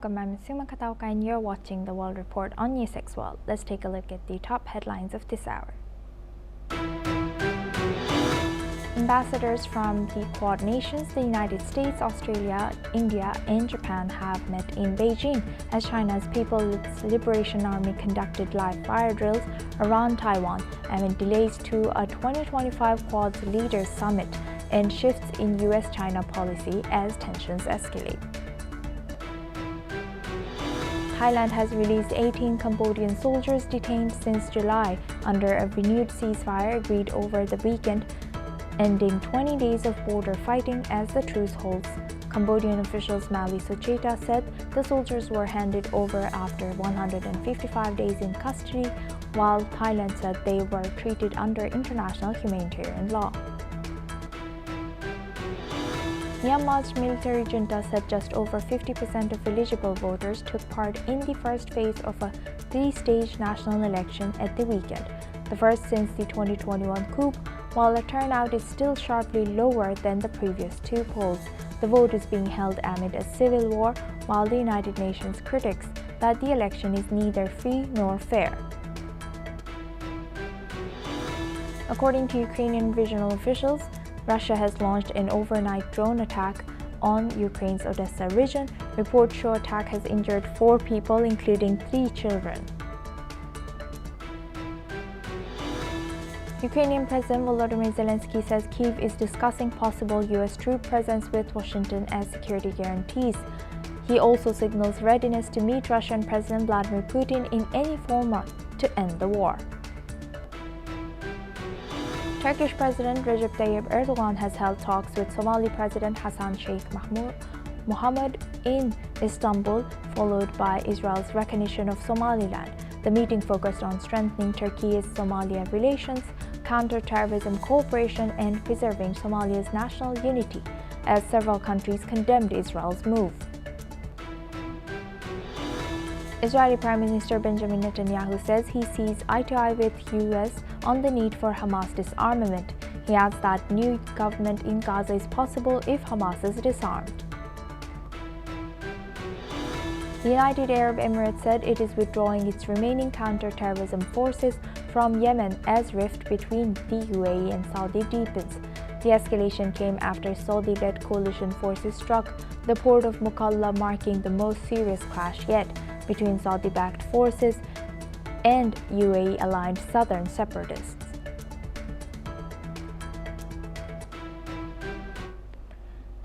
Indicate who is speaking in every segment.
Speaker 1: Welcome, I'm Suma Katauka and you're watching the World Report on News X World. Let's take a look at the top headlines of this hour. Ambassadors from the Quad nations, the United States, Australia, India and Japan have met in Beijing as China's People's Liberation Army conducted live fire drills around Taiwan amid delays to a 2025 Quad Leaders Summit and shifts in US-China policy as tensions escalate. Thailand has released 18 Cambodian soldiers detained since July under a renewed ceasefire agreed over the weekend, ending 20 days of border fighting as the truce holds. Cambodian officials Mali Socheta said the soldiers were handed over after 155 days in custody, while Thailand said they were treated under international humanitarian law. Myanmar's military junta said just over 50% of eligible voters took part in the first phase of a three-stage national election at the weekend, the first since the 2021 coup. While the turnout is still sharply lower than the previous two polls, the vote is being held amid a civil war, while the United Nations critiques that the election is neither free nor fair. According to Ukrainian regional officials, Russia has launched an overnight drone attack on Ukraine's Odessa region. Reports show attack has injured 4 people, including 3 children. Ukrainian President Volodymyr Zelensky says Kyiv is discussing possible US troop presence with Washington as security guarantees. He also signals readiness to meet Russian President Vladimir Putin in any format to end the war. Turkish President Recep Tayyip Erdogan has held talks with Somali President Hassan Sheikh Mohamud in Istanbul, followed by Israel's recognition of Somaliland. The meeting focused on strengthening Turkey-Somalia relations, counter-terrorism cooperation, and preserving Somalia's national unity, as several countries condemned Israel's move. Israeli Prime Minister Benjamin Netanyahu says he sees eye-to-eye with US on the need for Hamas disarmament. He adds that new government in Gaza is possible if Hamas is disarmed. The United Arab Emirates said it is withdrawing its remaining counter-terrorism forces from Yemen as rift between the UAE and Saudi deepens. The escalation came after Saudi-led coalition forces struck the port of Mukalla, marking the most serious clash yet between Saudi-backed forces and UAE-aligned southern separatists.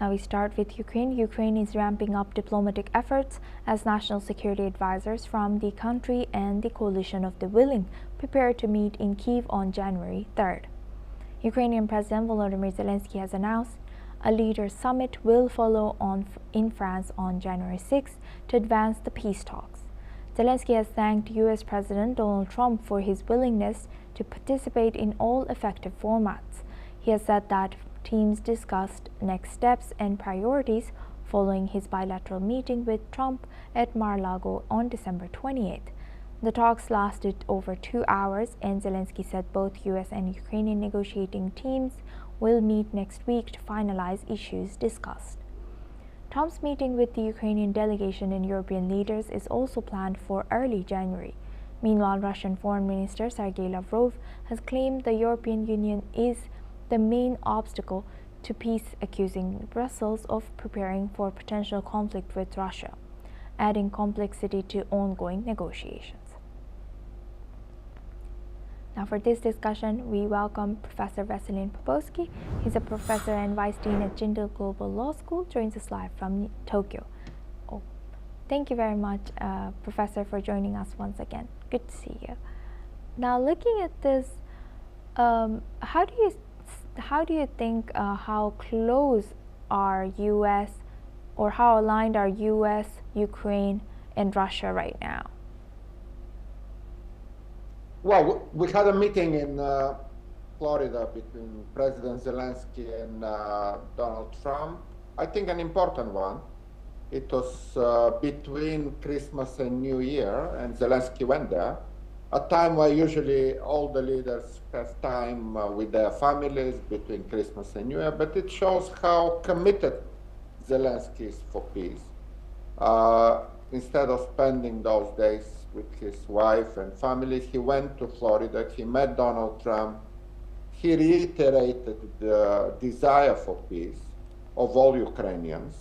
Speaker 1: Now we start with Ukraine. Ukraine is ramping up diplomatic efforts as national security advisors from the country and the coalition of the willing prepare to meet in Kyiv on January 3rd. Ukrainian President Volodymyr Zelensky has announced a leaders' summit will follow in France on January 6th to advance the peace talks. Zelensky has thanked US President Donald Trump for his willingness to participate in all effective formats. He has said that teams discussed next steps and priorities following his bilateral meeting with Trump at Mar-a-Lago on December 28th. The talks lasted over 2 hours, and Zelensky said both US and Ukrainian negotiating teams will meet next week to finalize issues discussed. Trump's meeting with the Ukrainian delegation and European leaders is also planned for early January. Meanwhile, Russian Foreign Minister Sergei Lavrov has claimed the European Union is the main obstacle to peace, accusing Brussels of preparing for potential conflict with Russia, adding complexity to ongoing negotiations. Now for this discussion, we welcome Professor Vasilin Popovsky. He's a professor and vice dean at Jindal Global Law School, joins us live from Tokyo. Oh, thank you very much, Professor, for joining us once again. Good to see you. Now, looking at this, how do you think how close are U.S. or how aligned are U.S., Ukraine, and Russia right now?
Speaker 2: Well, we had a meeting in Florida between President Zelensky and Donald Trump. I think an important one. It was between Christmas and New Year, and Zelensky went there. A time where usually all the leaders have time with their families between Christmas and New Year, but it shows how committed Zelensky is for peace. instead of spending those days with his wife and family, he went to Florida, he met Donald Trump, he reiterated the desire for peace of all Ukrainians.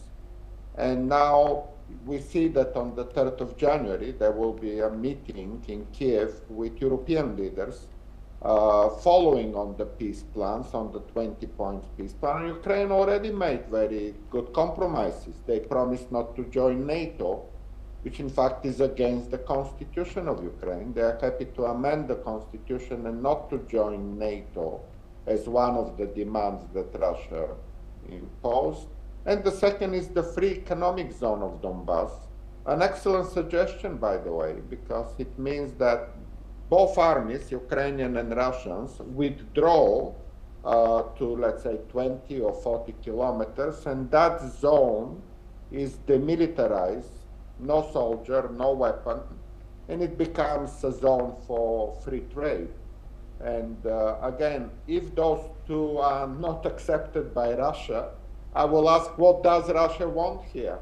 Speaker 2: And now we see that on the 3rd of January, there will be a meeting in Kiev with European leaders following on the peace plans, on the 20-point peace plan. Ukraine already made very good compromises. They promised not to join NATO, which in fact is against the constitution of Ukraine. They are happy to amend the constitution and not to join NATO as one of the demands that Russia imposed. And the second is the free economic zone of Donbass. An excellent suggestion, by the way, because it means that both armies, Ukrainian and Russians, withdraw to, let's say, 20 or 40 kilometers, and that zone is demilitarized, no soldier, no weapon, and it becomes a zone for free trade. And again, if those two are not accepted by Russia, I will ask, what does Russia want here?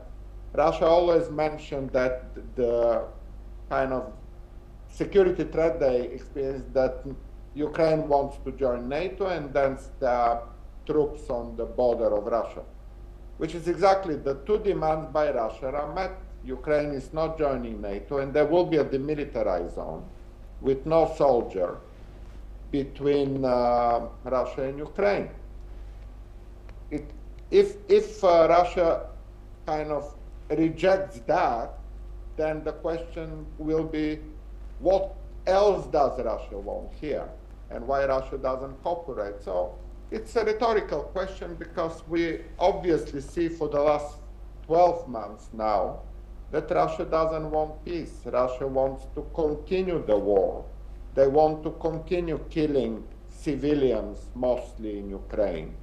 Speaker 2: Russia always mentioned that the kind of security threat they experience, that Ukraine wants to join NATO and then the troops on the border of Russia, which is exactly the two demands by Russia are met. Ukraine is not joining NATO, and there will be a demilitarized zone with no soldier between Russia and Ukraine. If Russia kind of rejects that, then the question will be, what else does Russia want here, and why Russia doesn't cooperate? So it's a rhetorical question, because we obviously see for the last 12 months now that Russia doesn't want peace. Russia wants to continue the war. They want to continue killing civilians, mostly in Ukraine.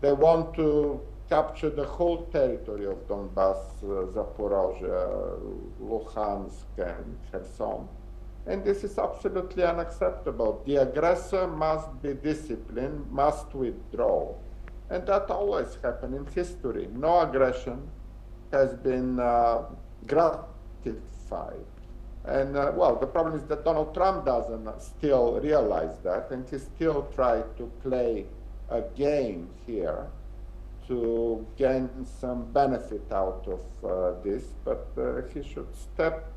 Speaker 2: They want to capture the whole territory of Donbass, Zaporozhye, Luhansk, and Kherson. And this is absolutely unacceptable. The aggressor must be disciplined, must withdraw. And that always happened in history. No aggression has been gratified. And well, the problem is that Donald Trump doesn't still realize that, and he still tries to play a game here to gain some benefit out of this, but he should step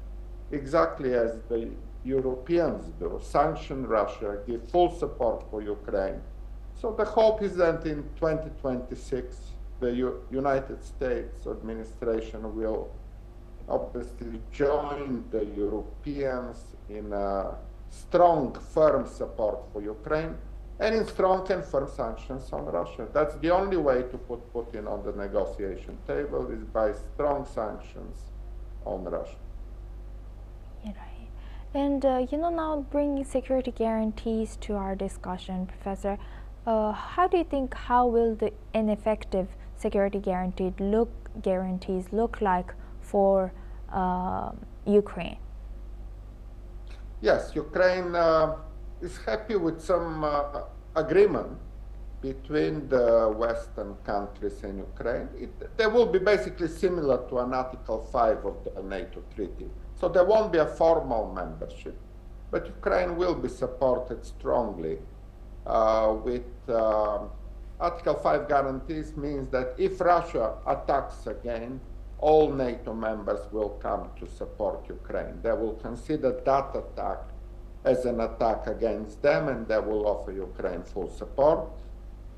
Speaker 2: exactly as the Europeans do, sanction Russia, give full support for Ukraine. So the hope is that in 2026, the United States administration will obviously join the Europeans in a strong, firm support for Ukraine, and in strong and firm sanctions on Russia. That's the only way to put Putin on the negotiation table, is by strong sanctions on Russia.
Speaker 1: Yeah, right. And now bringing security guarantees to our discussion, Professor, how do you think, how will the ineffective security guarantees look like for Ukraine?
Speaker 2: Yes, Ukraine is happy with some agreement between the Western countries and Ukraine. They will be basically similar to an Article 5 of the NATO treaty. So there won't be a formal membership, but Ukraine will be supported strongly with Article 5 guarantees. Means that if Russia attacks again, all NATO members will come to support Ukraine. They will consider that attack as an attack against them, and they will offer Ukraine full support.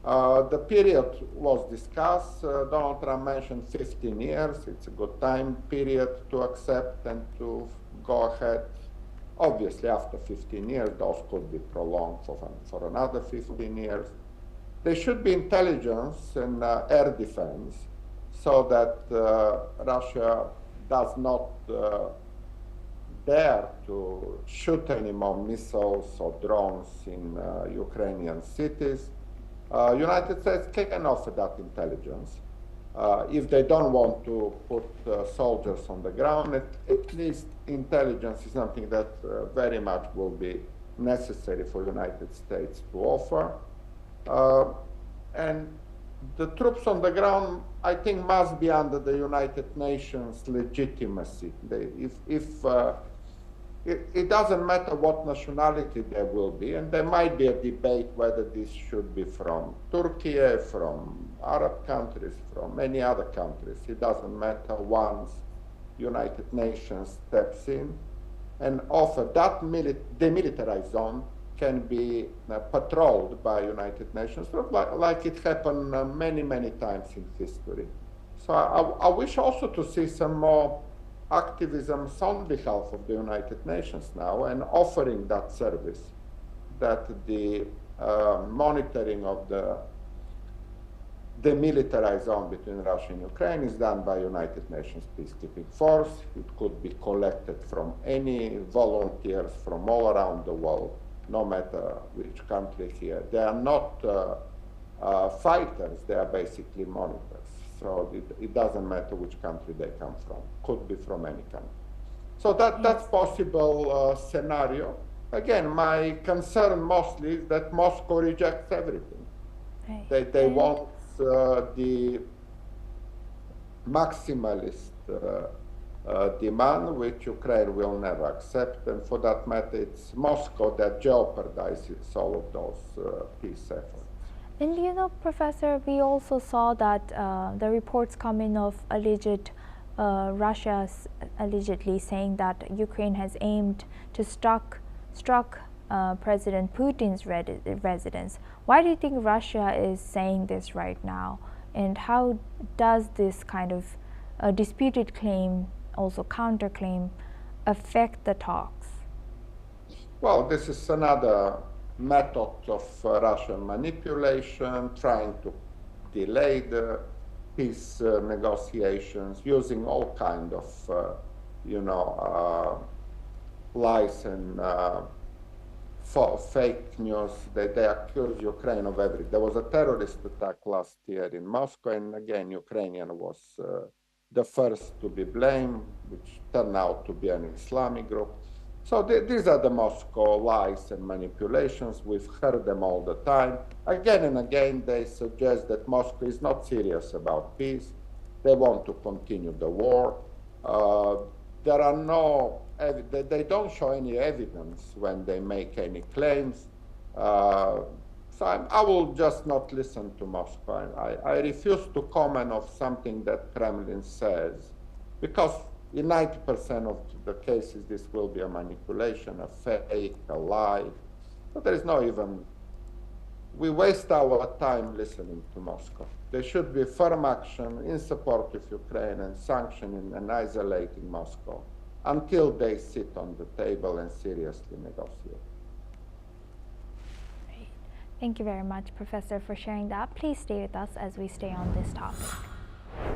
Speaker 2: The period was discussed. Donald Trump mentioned 15 years. It's a good time period to accept and to go ahead. Obviously, after 15 years, those could be prolonged for another 15 years. There should be intelligence and air defense, so that Russia does not dare to shoot any more missiles or drones in Ukrainian cities. United States can offer that intelligence. If they don't want to put soldiers on the ground, at least intelligence is something that very much will be necessary for United States to offer. And the troops on the ground, I think, must be under the United Nations legitimacy. It doesn't matter what nationality there will be, and there might be a debate whether this should be from Turkey, from Arab countries, from any other countries. It doesn't matter once United Nations steps in and offer that demilitarized zone can be patrolled by United Nations, like it happened many, many times in history. So I wish also to see some more activism on behalf of the United Nations now and offering that service, that the monitoring of the demilitarized zone between Russia and Ukraine is done by United Nations peacekeeping force. It could be collected from any volunteers from all around the world, no matter which country here. They are not fighters, they are basically monitors. So it doesn't matter which country they come from, could be from any country. So that's possible scenario. Again, my concern mostly is that Moscow rejects everything. Right. They want the maximalist demand, which Ukraine will never accept, and for that matter, it's Moscow that jeopardizes all of those peace efforts.
Speaker 1: And you know, Professor, we also saw that the reports coming of alleged Russia's allegedly saying that Ukraine has aimed to struck President Putin's residence. Why do you think Russia is saying this right now? And how does this kind of disputed claim, also counterclaim, affect the talks?
Speaker 2: Well, this is another method of Russian manipulation, trying to delay the peace negotiations, using all kind of, lies and fake news. They accuse Ukraine of everything. There was a terrorist attack last year in Moscow, and again, Ukrainian was the first to be blamed, which turned out to be an Islamic group. So these are the Moscow lies and manipulations. We've heard them all the time. Again and again, they suggest that Moscow is not serious about peace. They want to continue the war. There are no, they don't show any evidence when they make any claims. So I will just not listen to Moscow. I refuse to comment on something that Kremlin says, because in 90% of the cases, this will be a manipulation, a fake, a lie. But there is no even, we waste our time listening to Moscow. There should be firm action in support of Ukraine and sanctioning and isolating Moscow until they sit on the table and seriously negotiate.
Speaker 1: Great. Thank you very much, Professor, for sharing that. Please stay with us as we stay on this topic.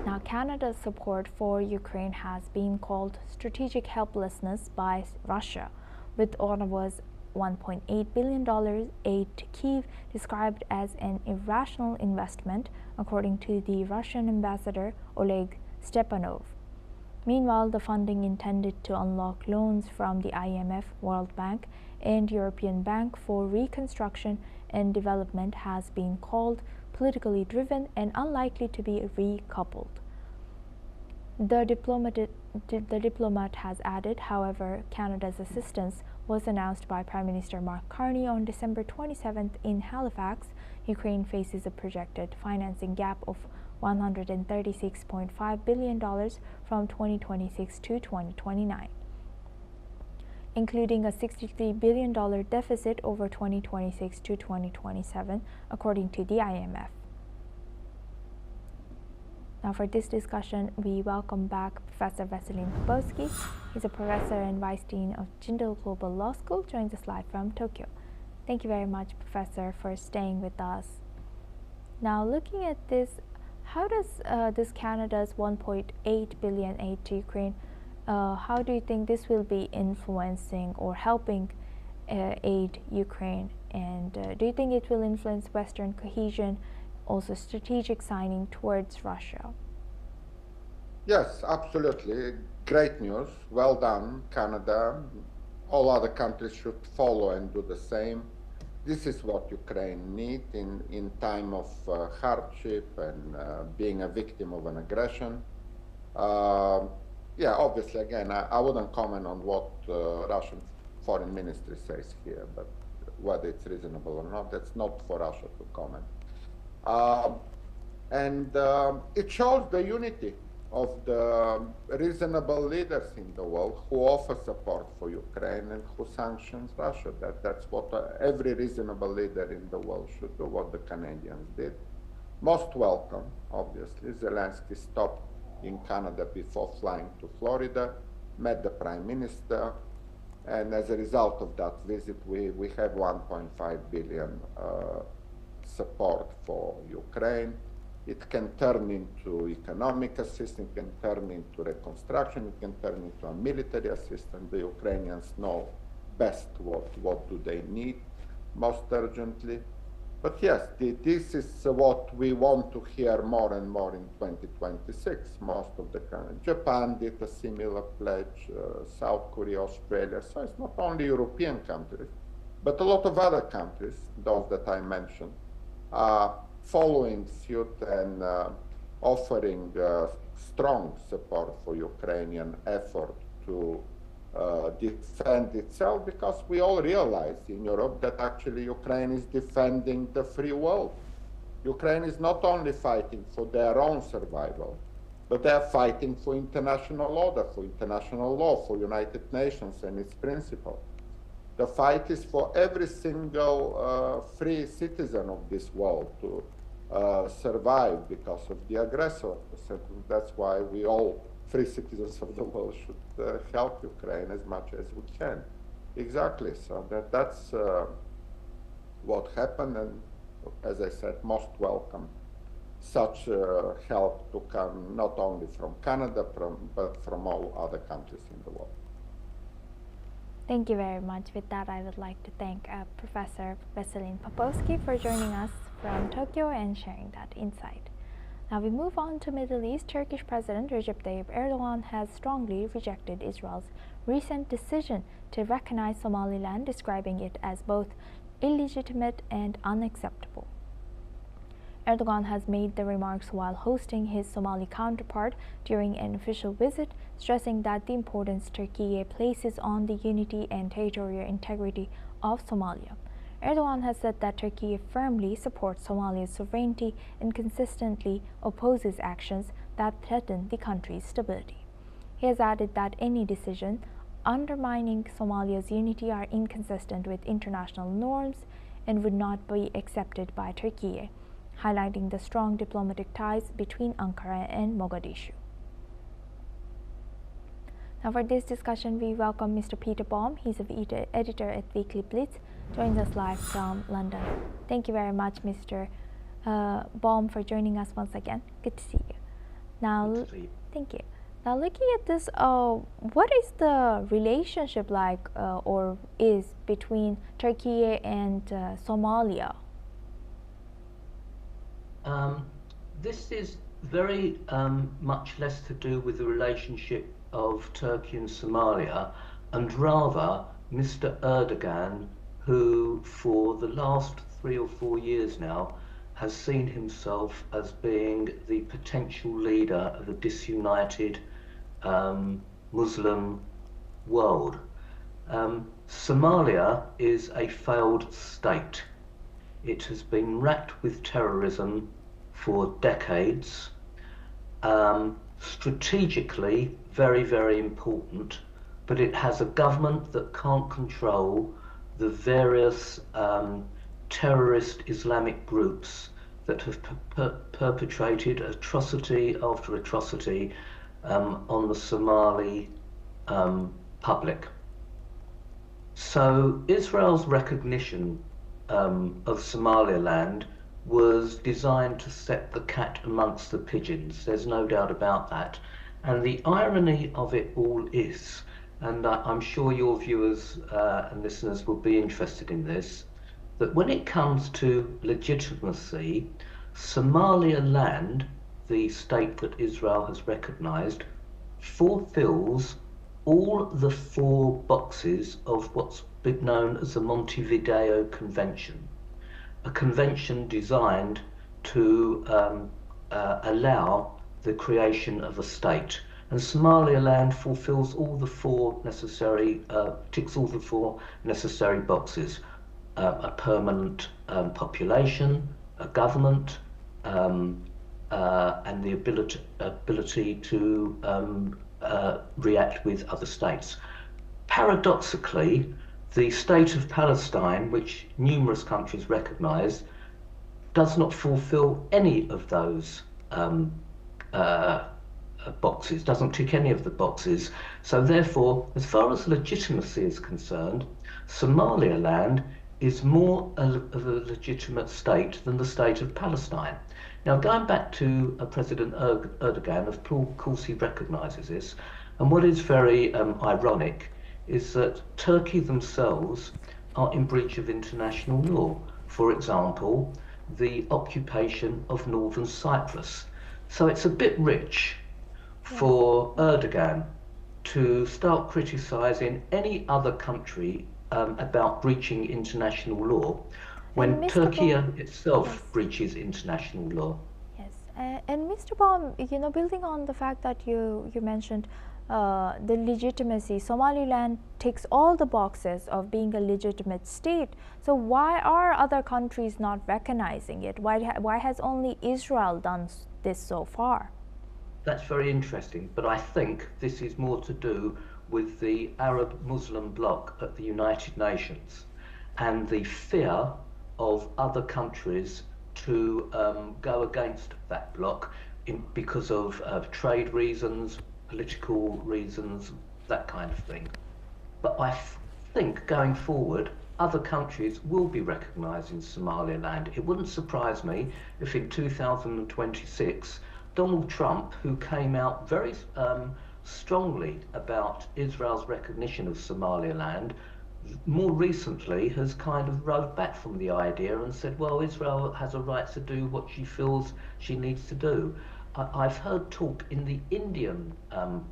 Speaker 1: Now, Canada's support for Ukraine has been called strategic helplessness by Russia, with Ottawa's $1.8 billion aid to Kyiv described as an irrational investment, according to the Russian ambassador Oleg Stepanov. Meanwhile, the funding intended to unlock loans from the IMF, World Bank, and European Bank for Reconstruction and Development has been called politically driven and unlikely to be recoupled. The diplomat has added, however, Canada's assistance was announced by Prime Minister Mark Carney on December 27th in Halifax. Ukraine faces a projected financing gap of $136.5 billion from 2026 to 2029, including a $63 billion deficit over 2026 to 2027, according to the IMF. Now, for this discussion, we welcome back Professor Vasilin Kubowski. He's a professor and vice dean of Jindal Global Law School, joins us live from Tokyo. Thank you very much, Professor, for staying with us. Now, looking at this, how does this Canada's $1.8 billion aid to Ukraine, how do you think this will be influencing or helping aid Ukraine? And do you think it will influence Western cohesion, also strategic signing towards Russia?
Speaker 2: Yes, absolutely. Great news. Well done, Canada. All other countries should follow and do the same. this is what Ukraine needs in time of hardship and being a victim of an aggression. Yeah, obviously, again, I wouldn't comment on what Russian foreign ministry says here, but whether it's reasonable or not, that's not for Russia to comment. It shows the unity of the reasonable leaders in the world who offer support for Ukraine and who sanctions Russia. That's what every reasonable leader in the world should do, what the Canadians did. Most welcome, obviously. Zelensky stopped in Canada before flying to Florida, met the Prime Minister, and as a result of that visit, we have 1.5 billion support for Ukraine. It can turn into economic assistance, it can turn into reconstruction, it can turn into a military assistance. The Ukrainians know best what do they need most urgently. But yes, this is what we want to hear more and more in 2026. Most of the countries, Japan did a similar pledge, South Korea, Australia. So it's not only European countries, but a lot of other countries, those that I mentioned, are following suit and offering strong support for Ukrainian effort to defend itself, because we all realize in Europe that actually Ukraine is defending the free world. Ukraine is not only fighting for their own survival, but they are fighting for international order, for international law, for United Nations and its principles. The fight is for every single free citizen of this world to survive because of the aggressor. So that's why we all free citizens of the world should help Ukraine as much as we can. Exactly. So that's what happened, and as I said, most welcome such help to come not only from Canada, but from all other countries in the world.
Speaker 1: Thank you very much. With that, I would like to thank Professor Veselin Popovsky for joining us from Tokyo and sharing that insight. Now we move on to Middle East. Turkish President Recep Tayyip Erdogan has strongly rejected Israel's recent decision to recognize Somaliland, describing it as both illegitimate and unacceptable. Erdogan has made the remarks while hosting his Somali counterpart during an official visit, stressing that the importance Turkey places on the unity and territorial integrity of Somalia. Erdogan has said that Turkey firmly supports Somalia's sovereignty and consistently opposes actions that threaten the country's stability. He has added that any decision undermining Somalia's unity are inconsistent with international norms and would not be accepted by Turkey, highlighting the strong diplomatic ties between Ankara and Mogadishu. Now for this discussion, we welcome Mr. Peter Baum. He's an editor at Weekly Blitz, joins us live from London. Thank you very much, Mr. Baum, for joining us once again. Good to see you. Now, thank you. Now, looking at this, what is the relationship like or is between Turkey and Somalia?
Speaker 3: This is very much less to do with the relationship of Turkey and Somalia, and rather Mr. Erdogan, who for the last 3 or 4 years now has seen himself as being the potential leader of a disunited Muslim world. Somalia is a failed state. It has been racked with terrorism for decades. Strategically, very, very important, but it has a government that can't control the various terrorist Islamic groups that have perpetrated atrocity after atrocity on the Somali public. So Israel's recognition of Somaliland was designed to set the cat amongst the pigeons. There's no doubt about that. And the irony of it all is, and I'm sure your viewers and listeners will be interested in this, that when it comes to legitimacy, Somaliland, the state that Israel has recognized, fulfills all the 4 boxes of what's known as the Montevideo Convention, a convention designed to allow the creation of a state. And Somaliland fulfills all the four necessary, ticks all the four necessary boxes: a permanent population, a government, and the ability to react with other states. Paradoxically, the state of Palestine, which numerous countries recognise, does not fulfil any of those boxes, doesn't tick any of the boxes. So therefore, as far as legitimacy is concerned, Somaliland is more of a legitimate state than the state of Palestine. Now, going back to President Erdogan, of course he recognises this, and what is very ironic is that Turkey themselves are in breach of international law. For example, the occupation of northern Cyprus. So it's a bit rich for Erdogan to start criticising any other country about breaching international law when Turkey itself breaches international law.
Speaker 1: Yes, and Mr. Baum, you know, building on the fact that you mentioned the legitimacy, Somaliland ticks all the boxes of being a legitimate state. So why are other countries not recognizing it? Why has only Israel done this so far?
Speaker 3: That's very interesting, but I think this is more to do with the Arab Muslim bloc at the United Nations and the fear of other countries to go against that bloc because of trade reasons, political reasons, that kind of thing. But I think going forward, other countries will be recognising Somaliland. It wouldn't surprise me if in 2026, Donald Trump, who came out very strongly about Israel's recognition of Somaliland, more recently has kind of rowed back from the idea and said, well, Israel has a right to do what she feels she needs to do. I've heard talk in the Indian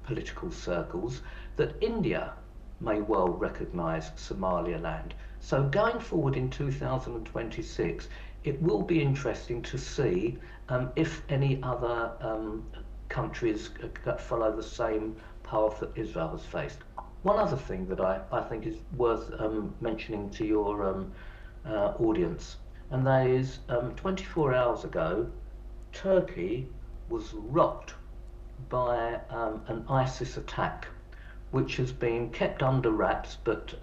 Speaker 3: political circles that India may well recognise Somaliland. So going forward in 2026, it will be interesting to see if any other countries follow the same path that Israel has faced. One other thing that I think is worth mentioning to your audience, and that is 24 hours ago, Turkey was rocked by an ISIS attack, which has been kept under wraps, but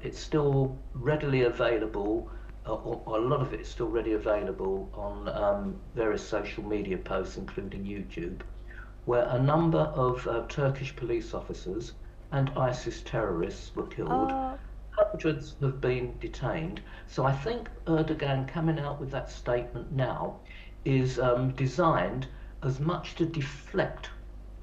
Speaker 3: it's still readily available, or a lot of it is still readily available on various social media posts, including YouTube, where a number of Turkish police officers and ISIS terrorists were killed. Hundreds have been detained. So I think Erdogan coming out with that statement now is designed as much to deflect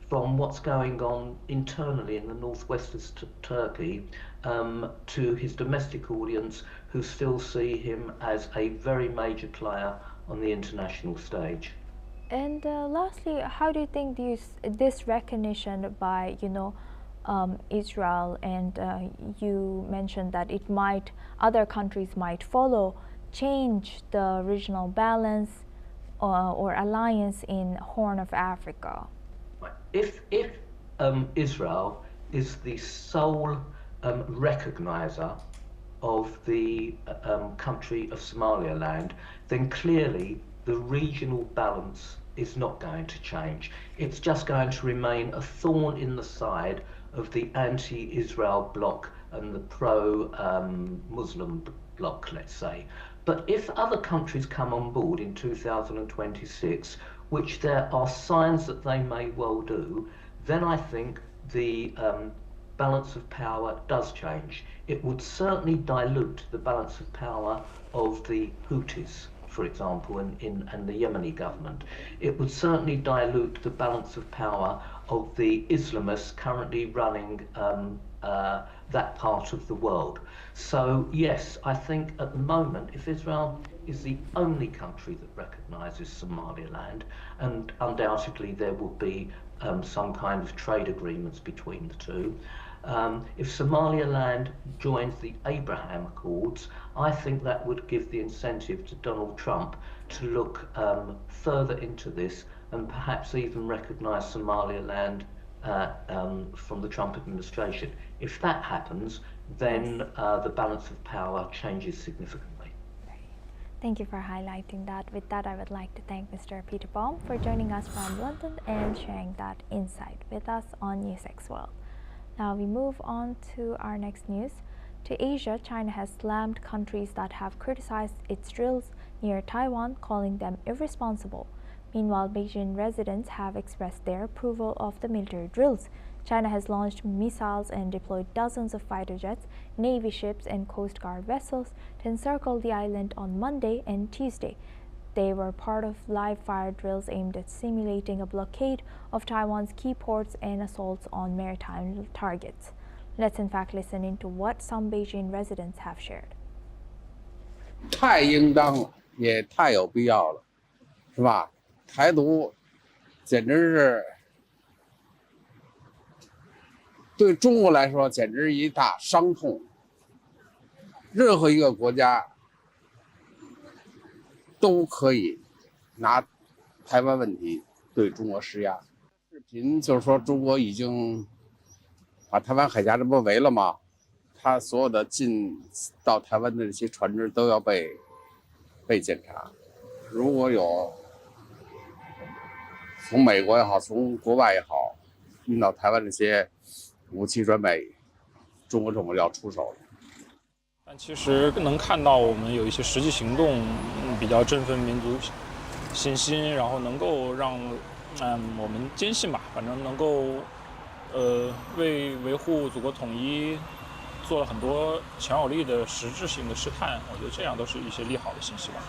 Speaker 3: from what's going on internally in the northwest of Turkey to his domestic audience, who still see him as a very major player on the international stage.
Speaker 1: And lastly, how do you think this recognition by, Israel, and you mentioned that other countries might follow, change the regional balance or alliance in Horn of Africa?
Speaker 3: If Israel is the sole recogniser of the country of Somaliland, then clearly the regional balance is not going to change. It's just going to remain a thorn in the side of the anti-Israel bloc and the pro-Muslim bloc, let's say. But if other countries come on board in 2026, which there are signs that they may well do, then I think the balance of power does change. It would certainly dilute the balance of power of the Houthis, for example, and the Yemeni government. It would certainly dilute the balance of power of the Islamists currently running that part of the world. So yes, I think at the moment, if Israel is the only country that recognises Somaliland, and undoubtedly there will be some kind of trade agreements between the two, If Somaliland joins the Abraham Accords, I think that would give the incentive to Donald Trump to look further into this and perhaps even recognise Somaliland from the Trump administration. If that happens, then the balance of power changes significantly.
Speaker 1: Thank you for highlighting that. With that, I would like to thank Mr. Peter Baum for joining us from London and sharing that insight with us on NewsX World. Now we move on to our next news. To Asia, China has slammed countries that have criticized its drills near Taiwan, calling them irresponsible. Meanwhile, Beijing residents have expressed their approval of the military drills. China has launched missiles and deployed dozens of fighter jets, Navy ships, and Coast Guard vessels to encircle the island on Monday and Tuesday. They were part of live fire drills aimed at simulating a blockade of Taiwan's key ports and assaults on maritime targets. Let's in fact listen into what some Beijing residents have shared.
Speaker 4: 太应当了，也太有必要了，是吧？台独简直是对中国来说简直是一大伤痛。任何一个国家都可以拿台湾问题对中国施压。视频就是说中国已经把台湾海峡这不围了吗？他所有的进到台湾的这些船只都要被检查。如果有从美国也好，从国外也好，运到台湾这些武器装备，中国政府要出手的。
Speaker 5: 但其实能看到我们有一些实际行动，比较振奋民族信心，然后能够让我们坚信吧，反正能够为维护祖国统一做了很多强有力的实质性的试探，我觉得这样都是一些利好的信息吧。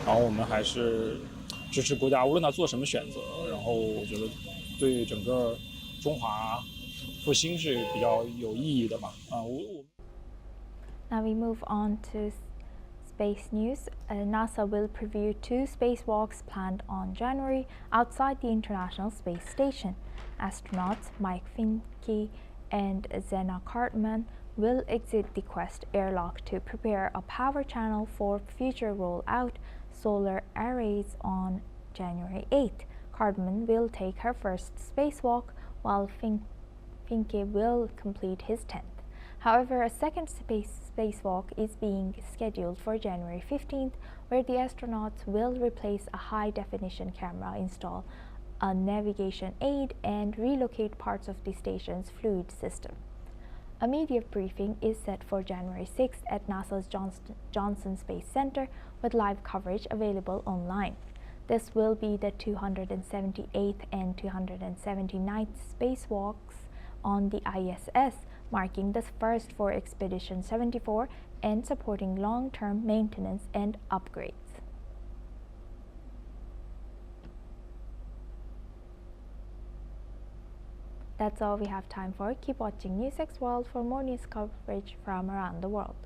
Speaker 5: 然后我们还是支持国家，无论他做什么选择，然后我觉得对整个中华复兴是比较有意义的吧。
Speaker 1: Now we move on to space news. NASA will preview 2 spacewalks planned on January outside the International Space Station. Astronauts Mike Fincke and Zena Cartman will exit the Quest airlock to prepare a power channel for future rollout solar arrays on January 8th. Cartman will take her first spacewalk, while Fincke will complete his 10th. However, a second spacewalk is being scheduled for January 15th, where the astronauts will replace a high-definition camera, install a navigation aid, and relocate parts of the station's fluid system. A media briefing is set for January 6th at NASA's Johnson Space Center, with live coverage available online. This will be the 278th and 279th spacewalks on the ISS, marking the first for Expedition 74 and supporting long-term maintenance and upgrades. That's all we have time for. Keep watching NewsX World for more news coverage from around the world.